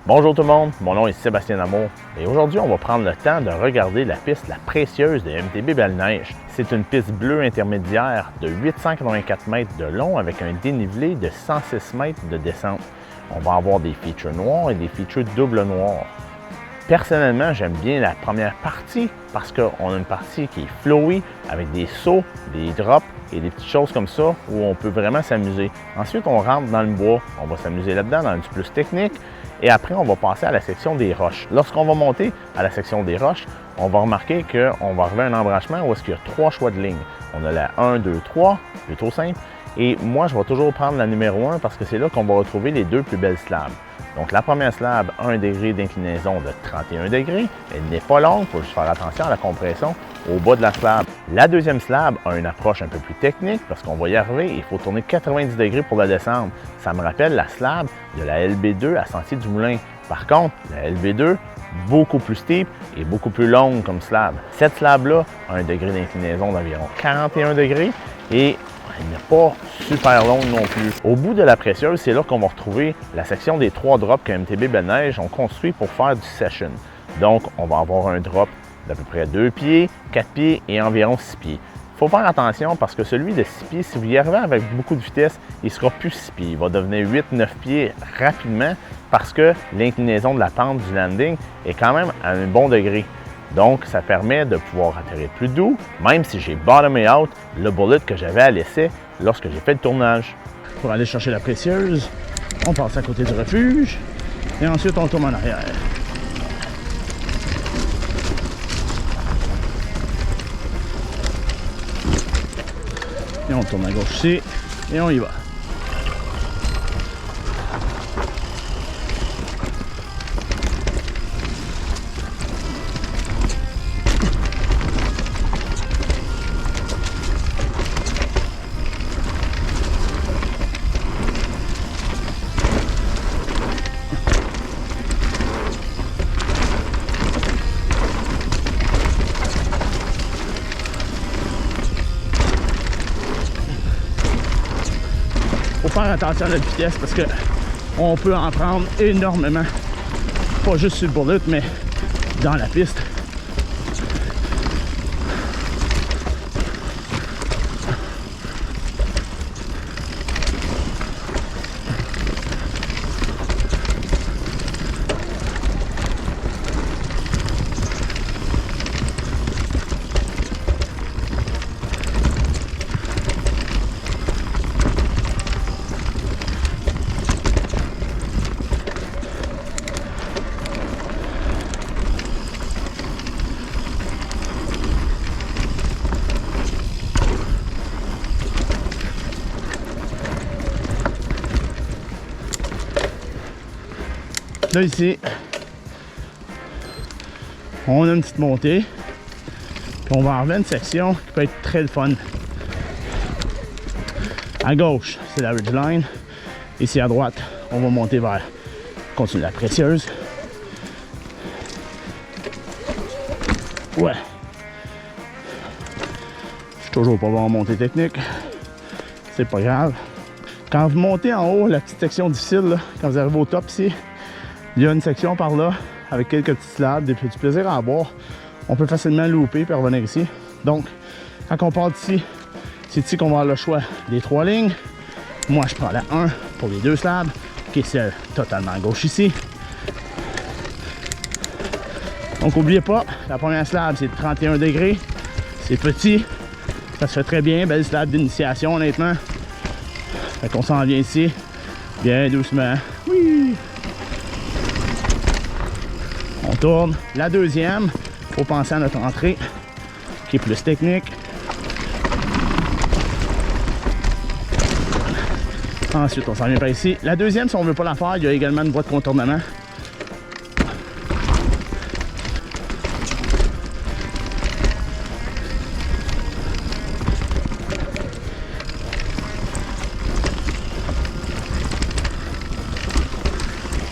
Bonjour tout le monde, mon nom est Sébastien Amour et aujourd'hui on va prendre le temps de regarder la piste La Précieuse de MTB Belle-Neige. C'est une piste bleue intermédiaire de 884 mètres de long avec un dénivelé de 106 mètres de descente. On va avoir des features noirs et des features double noir. Personnellement, j'aime bien la première partie parce qu'on a une partie qui est flowy avec des sauts, des drops et des petites choses comme ça où on peut vraiment s'amuser. Ensuite, on rentre dans le bois, on va s'amuser là-dedans dans du plus technique et après, on va passer à la section des roches. Lorsqu'on va monter à la section des roches, on va remarquer qu'on va arriver à un embranchement où est-ce qu'il y a 3 choix de lignes. On a la 1, 2, 3, plutôt simple. Et moi, je vais toujours prendre la numéro 1 parce que c'est là qu'on va retrouver les deux plus belles slabs. Donc, la première slab a un degré d'inclinaison de 31 degrés. Elle n'est pas longue, il faut juste faire attention à la compression au bas de la slab. La deuxième slab a une approche un peu plus technique parce qu'on va y arriver, il faut tourner 90 degrés pour la descendre. Ça me rappelle la slab de la LB2 à Sentier du Moulin. Par contre, la LB2, beaucoup plus steep et beaucoup plus longue comme slab. Cette slab-là a un degré d'inclinaison d'environ 41 degrés et elle n'est pas super longue non plus. Au bout de la Précieuse, c'est là qu'on va retrouver la section des 3 drops que MTB Belle-Neige ont construit pour faire du session. Donc, on va avoir un drop d'à peu près 2 pieds, 4 pieds et environ 6 pieds. Il faut faire attention parce que celui de 6 pieds, si vous y arrivez avec beaucoup de vitesse, il ne sera plus 6 pieds. Il va devenir 8-9 pieds rapidement parce que l'inclinaison de la pente du landing est quand même à un bon degré. Donc, ça permet de pouvoir atterrir plus doux, même si j'ai bottomé out le bullet que j'avais à l'essai lorsque j'ai fait le tournage. Pour aller chercher la Précieuse, on passe à côté du refuge et ensuite on tourne en arrière. Et on tourne à gauche ici et on y va. Faut faire attention à notre vitesse parce que on peut en prendre énormément, pas juste sur le bullet mais dans la piste. Là ici, on a une petite montée, puis on va enlever une section qui peut être très fun. À gauche, c'est la ridgeline, ici à droite, on va monter vers continuer la Précieuse. Ouais, je suis toujours pas bon en montée technique, c'est pas grave. Quand vous montez en haut, la petite section difficile, là, quand vous arrivez au top ici, il y a une section par là avec quelques petits slabs, du plaisir à boire. On peut facilement louper et revenir ici. Donc, quand on part d'ici, c'est ici qu'on va avoir le choix des 3 lignes. Moi, je prends la 1 pour les 2 slabs, qui est celle totalement à gauche ici. Donc, n'oubliez pas, la première slab, c'est 31 degrés. C'est petit. Ça se fait très bien. Belle slab d'initiation, honnêtement. Fait qu'on s'en vient ici, bien doucement. Oui! On tourne. La deuxième, il faut penser à notre entrée qui est plus technique. Ensuite, on s'en vient par ici. La deuxième, si on ne veut pas la faire, il y a également une voie de contournement.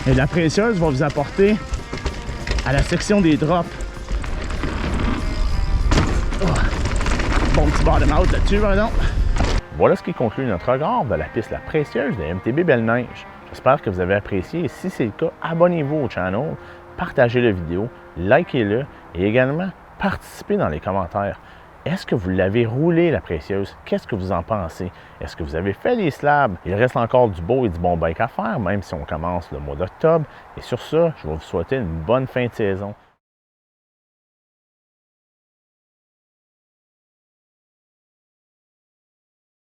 Et la Précieuse va vous apporter à la section des drops. Oh. Bon petit bottom out là-dessus, par exemple. Voilà ce qui conclut notre regard de la piste La Précieuse de MTB Belle-Neige. J'espère que vous avez apprécié et si c'est le cas, abonnez-vous au channel, partagez la vidéo, likez-le et également participez dans les commentaires. Est-ce que vous l'avez roulé la précieuse? Qu'est-ce que vous en pensez? Est-ce que vous avez fait les slabs? Il reste encore du beau et du bon bike à faire, même si on commence le mois d'octobre. Et sur ça, je vais vous souhaiter une bonne fin de saison.